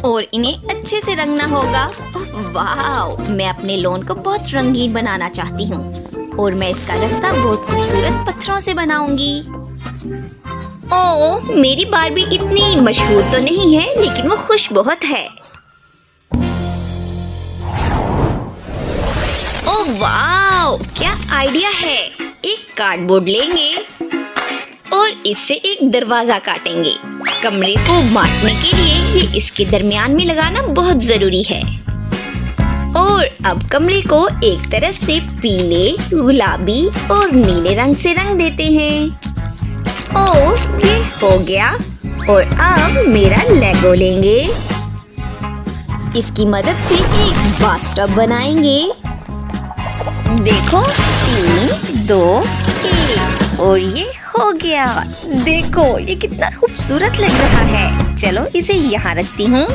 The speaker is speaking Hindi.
और इन्हें अच्छे से रंगना होगा। वाह, मैं अपने लॉन को बहुत रंगीन बनाना चाहती हूँ और मैं इसका रास्ता बहुत खूबसूरत पत्थरों से बनाऊंगी। ओह, मेरी बारबी इतनी मशहूर तो नहीं है, लेकिन वो खुश बहुत है। ओह वाह, क्या आइडिया है। एक कार्डबोर्ड लेंगे और इससे एक दरवाजा काटेंगे। कमरे को बांटने के लिए ये इसके दरमियान में लगाना बहुत जरूरी है। और अब कमरे को एक तरफ से पीले, गुलाबी और नीले रंग से रंग देते हैं। ओह, ये हो गया। और अब मेरा लेगो लेंगे। इसकी मदद से एक बाथटब बनाएंगे। देखो, 3, 2, 1 और ये हो गया। देखो, ये कितना खूबसूरत लग रहा है। चलो इसे यहाँ रखती हूँ।